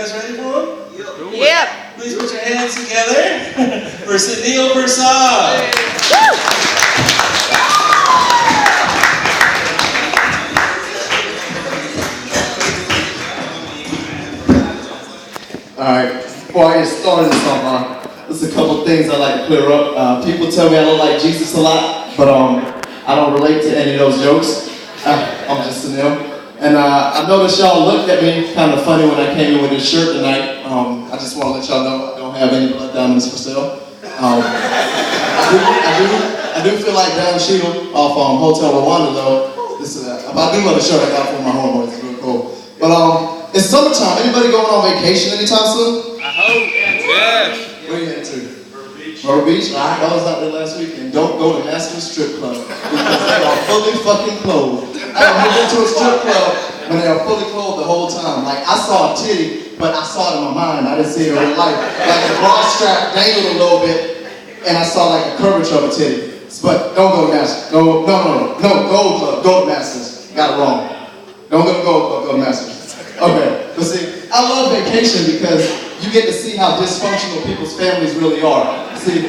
guys ready for him? Yep. Please put your hands together for Sunil Persaud. Alright, before I get started this song, there's a couple things I like to clear up. People tell me I look like Jesus a lot, but I don't relate to any of those jokes. I'm just Sunil. And I noticed y'all looked at me kind of funny when I came in with this shirt tonight. I just want to let y'all know I don't have any blood diamonds for sale. I do feel like Don Cheadle off Hotel Rwanda though. This is I do love the shirt I got from my homeboys. It's real cool. But it's summertime. Anybody going on vacation anytime soon? I hope. Yes. Where you headed to? Myrtle Beach. I was out there last week, and don't go to Master Strip Club because they are fully fucking clothed. I haven't been to a strip club when they are fully clothed the whole time. Like I saw a titty, but I saw it in my mind. I didn't see it in real life. Like the bra strap dangled a little bit, and I saw like a curvature of a titty. But don't go to Masters. No, Gold Club. Go to Masters. Got it wrong. Don't go to Gold Club. Go to Masters. Okay, but see, I love vacation because you get to see how dysfunctional people's families really are. See,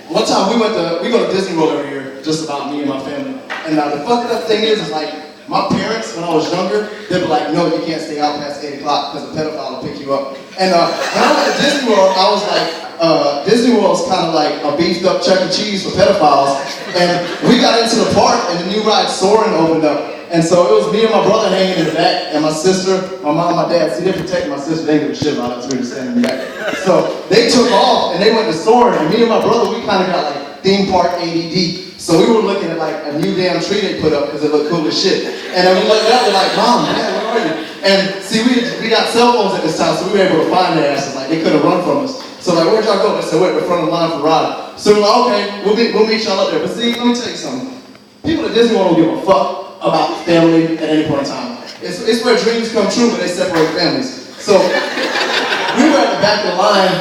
one time we go to Disney World every year, just about me and my family. And the fucked up thing is like, my parents, when I was younger, they'd be like, no, you can't stay out past 8 o'clock because a pedophile will pick you up. And when I went to Disney World, I was like, Disney World's kind of like a beefed up Chuck E. Cheese for pedophiles. And we got into the park and the new ride Soarin' opened up. And so it was me and my brother hanging in the back, and my sister, my mom, my dad. See, they protected my sister. They didn't give a shit about us. We were just standing in the back. So they took off, and they went to Soarin', and me and my brother, we kind of got like theme park ADD. So we were looking at like a new damn tree they put up because it looked cool as shit. And then we looked up, we're like, Mom, Dad, where are you? And see, we got cell phones at this time, so we were able to find their asses. Like, they couldn't run from us. So like, where'd y'all go? They said, we're at the front of the line for ride. So we're like, okay, we'll meet y'all up there. But see, let me tell you something. People at Disney World don't give a fuck about family at any point in time. It's where dreams come true, but they separate families. So we were at the back of the line,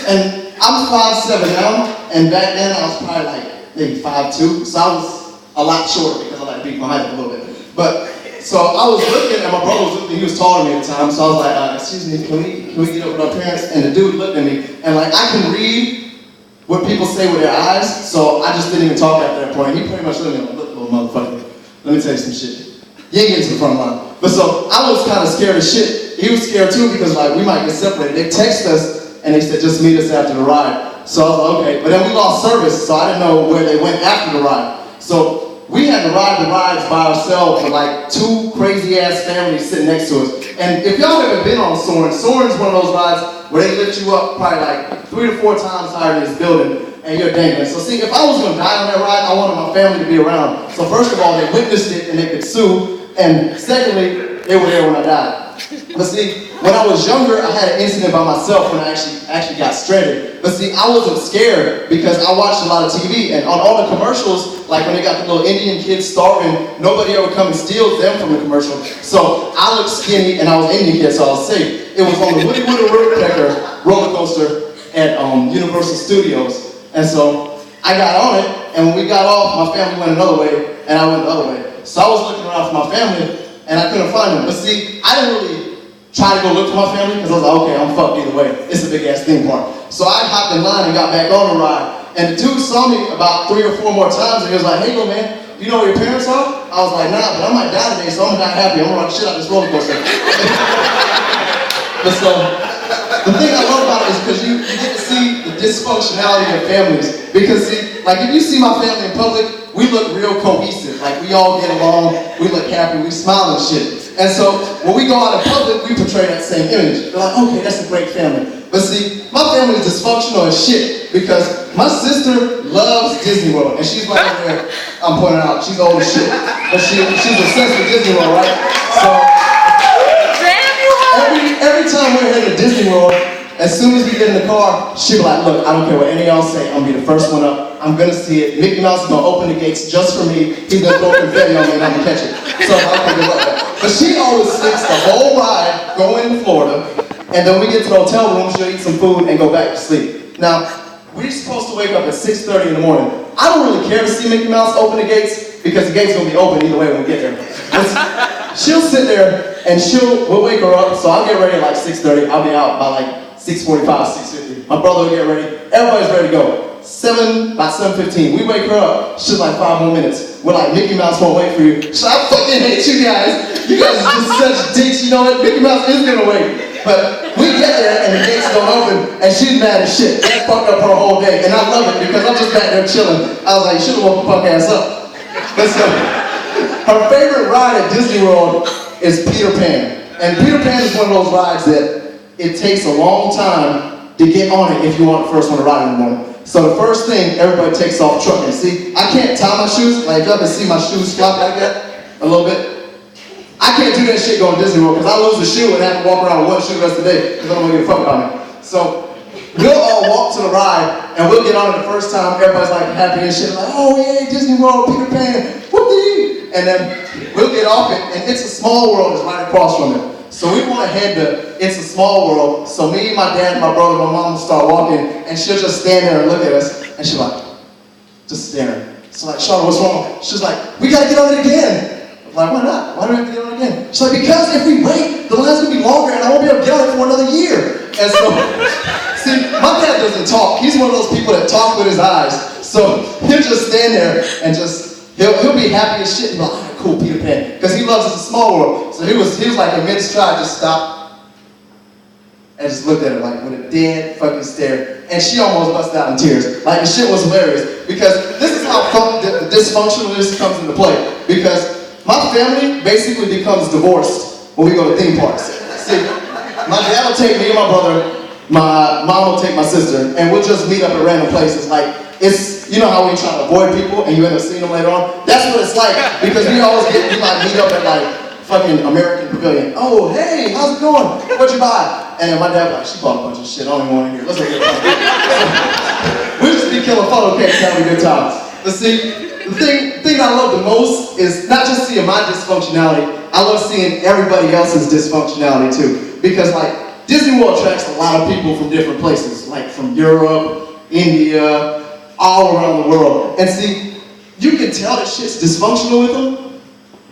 and I'm 5'7" now, and back then I was probably like maybe 5'2", so I was a lot shorter because I like to beat my height up a little bit. But so I was looking, and my brother was looking. He was taller than me at the time, so I was like, "Excuse me, can we get up with our parents?" And the dude looked at me, and like I can read what people say with their eyes, so I just didn't even talk after that point. He pretty much looked at me like, "Look, little motherfucker. Let me tell you some shit. You ain't getting to the front line." But so I was kind of scared as shit. He was scared too because like we might get separated. They texted us and they said just meet us after the ride. So I was like, okay. But then we lost service, so I didn't know where they went after the ride. So we had to ride the rides by ourselves with like two crazy ass families sitting next to us. And if y'all ever been on Soarin', Soarin's one of those rides where they lift you up probably like 3 to 4 times higher than this building. And you're dangling. So see, if I was going to die on that ride, I wanted my family to be around. So first of all, they witnessed it and they could sue. And secondly, they were there when I died. But see, when I was younger, I had an incident by myself when I actually got stranded. But see, I wasn't scared because I watched a lot of TV. And on all the commercials, like when they got the little Indian kids starving, nobody ever come and steals them from the commercial. So I looked skinny and I was an Indian kid, so I was safe. It was on the Woody Woodpecker roller coaster at Universal Studios. And so I got on it, and when we got off, my family went another way, and I went the other way. So I was looking around for my family, and I couldn't find them. But see, I didn't really try to go look for my family, because I was like, okay, I'm fucked either way. It's a big-ass theme park. So I hopped in line and got back on the ride. And the dude saw me about 3 or 4 more times, and he was like, hey, yo, man, you know where your parents are? I was like, nah, but I might die today, so I'm not happy. I'm gonna run shit out this roller coaster. But so, the thing I love about it is because you get to see the dysfunctionality of families. Because see, like if you see my family in public, we look real cohesive. Like we all get along, we look happy, we smile and shit. And so when we go out in public, we portray that same image. They're like, okay, that's a great family. But see, my family is dysfunctional as shit because my sister loves Disney World. And she's right over there, I'm pointing out, she's old as shit. But she's obsessed with Disney World, right? So every time we're headed to Disney World, as soon as we get in the car, she'll be like, look, I don't care what any of y'all say, I'm gonna be the first one up, I'm gonna see it, Mickey Mouse is gonna open the gates just for me, he's gonna throw confetti on me and I'm gonna catch it. So I'm gonna love that. But she always sleeps the whole ride going to Florida, and then we get to the hotel room, she'll eat some food and go back to sleep. Now, we're supposed to wake up at 6:30 in the morning. I don't really care to see Mickey Mouse open the gates, because the gate's gonna be open either way when we get there. She'll sit there and we'll wake her up. So I'll get ready at like 6:30. I'll be out by like 6:45, 6:50. My brother will get ready. Everybody's ready to go. About 7:15. We wake her up. She's like 5 more minutes. We're like, Mickey Mouse won't wait for you. She's like, I fucking hate you guys. You guys are just such dicks. You know what? Mickey Mouse is gonna wait. But we get there and the gates don't open, and she's mad as shit. That fucked up her whole day, and I love it because I'm just back there chilling. I was like, you should've woke the punk ass up. But so, her favorite ride at Disney World is Peter Pan. And Peter Pan is one of those rides that it takes a long time to get on it if you want the first one to ride in the morning. So the first thing, everybody takes off trucking. See, I can't tie my shoes. Like, y'all can see my shoes flop like that a little bit. I can't do that shit going to Disney World because I lose a shoe and have to walk around with one shoe the rest of the day because I don't want to give a fuck about me. So we'll all walk to the ride and we'll get on it the first time. Everybody's like happy and shit. Like, oh yeah, Disney World, Peter Pan, whoopee! And then we'll get off it and It's a Small World is right across from it. So we want to head to It's a Small World. So me, my dad, my brother, my mom will start walking and she'll just stand there and look at us and she's like, just staring. So like, Charlotte, what's wrong? She's like, we gotta get on it again. I'm like, why not? Why do we have to get on it again? She's like, because if we wait, the line's gonna be longer and I won't be able to get on it for another year. And so, see, my dad doesn't talk. He's one of those people that talk with his eyes. So he'll just stand there and he'll be happy as shit and be like, all right, cool, Peter Pan. Because he loves It's a Small World. So he was like in mid-stride, just stopped and just looked at her like with a dead fucking stare. And she almost busted out in tears. Like the shit was hilarious. Because this is how the dysfunctionalist comes into play. Because my family basically becomes divorced when we go to theme parks. See, my dad will take me and my brother, my mom will take my sister, and we'll just meet up at random places. Like, you know how we try to avoid people and you end up seeing them later on? That's what it's like, because we like meet up at like fucking American Pavilion. Oh, hey, how's it going? What'd you buy? And my dad was like, she bought a bunch of shit, I don't even want to hear. Let's go get it. We just be killing photo cakes and having a good time. But see, the thing I love the most is not just seeing my dysfunctionality, I love seeing everybody else's dysfunctionality too. Because like, Disney World attracts a lot of people from different places, like from Europe, India, all around the world. And see, you can tell that shit's dysfunctional with them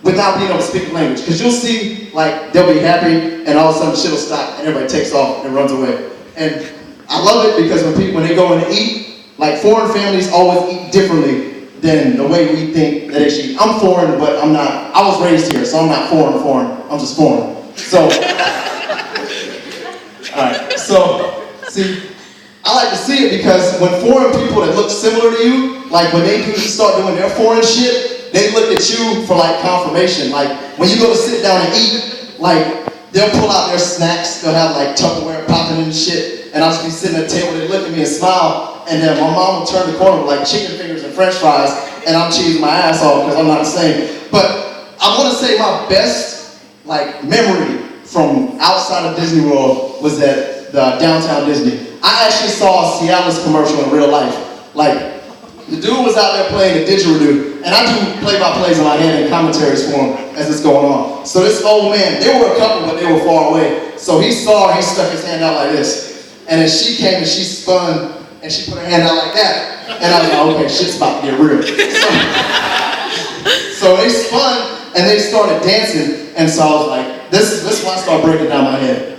without being able to speak the language. Because you'll see, like, they'll be happy and all of a sudden shit will stop and everybody takes off and runs away. And I love it because when they go in to eat, like foreign families always eat differently than the way we think that they should eat. I'm foreign, but I'm not. I was raised here, so I'm not foreign. I'm just foreign. So, alright, so, see, I like to see it because when foreign people that look similar to you, like when they start doing their foreign shit, they look at you for like confirmation. Like, when you go to sit down and eat, like, they'll pull out their snacks, they'll have like Tupperware popping and shit, and I'll just be sitting at the table, they look at me and smile, and then my mom will turn the corner with like chicken fingers and french fries, and I'm cheesing my ass off because I'm not the same. But I want to say my best like memory from outside of Disney World was at the downtown Disney. I actually saw a Cialis commercial in real life. Like, the dude was out there playing the didgeridoo, and I do play-by-plays in my head and commentaries for him as it's going on. So this old man, they were a couple, but they were far away. So he saw her, he stuck his hand out like this. And then she came and she spun, and she put her hand out like that. And I was like, okay, shit's about to get real. So they spun, and they started dancing, and so I was like, this is when I started breaking down my head.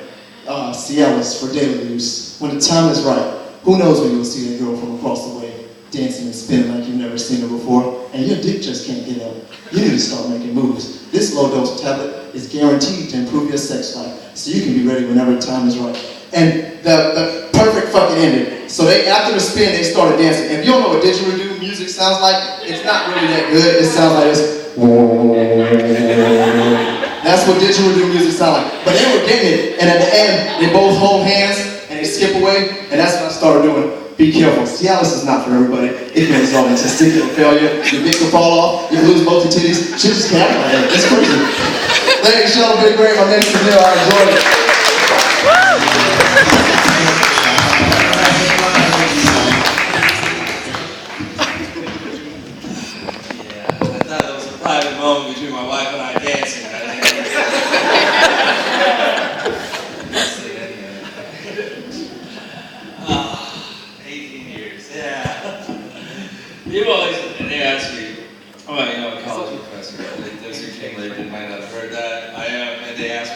Cialis for daily use. When the time is right, who knows when you'll see that girl from across the way dancing and spinning like you've never seen her before, and your dick just can't get up. You need to start making moves. This low-dose tablet is guaranteed to improve your sex life, so you can be ready whenever the time is right. And the perfect fucking ending. So after the spin, they started dancing. If you don't know what didgeridoo music sounds like, it's not really that good. It sounds like this. That's what didgeridoo music sounds like. But they were getting it, and at the end, they both hold hands, and they skip away, and that's what I started doing. Be careful. Cialis is not for everybody. It can result in testicular failure. Your dick will fall off. You can lose both your titties. Shit just can't happen like that. It's crazy. Ladies and gentlemen, big break. My name's Sunil. I enjoyed it. Yeah, I thought that was a private moment between my wife and I dancing. 18 years, yeah. People always, they ask me, I'm a college professor, those who came later might not have heard that. I am, and they ask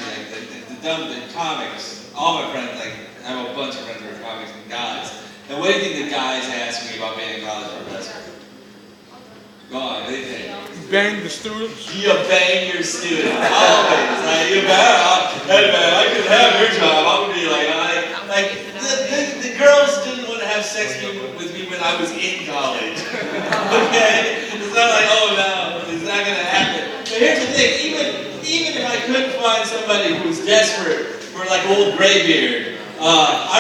bang the students? You bang your student. Always. Right? You bang. Hey man, I could have your job. I would be like the girls didn't want to have sex with me when I was in college. Okay? It's not like, oh no, it's not gonna happen. But here's the thing, even if I couldn't find somebody who's desperate for like old graybeard, I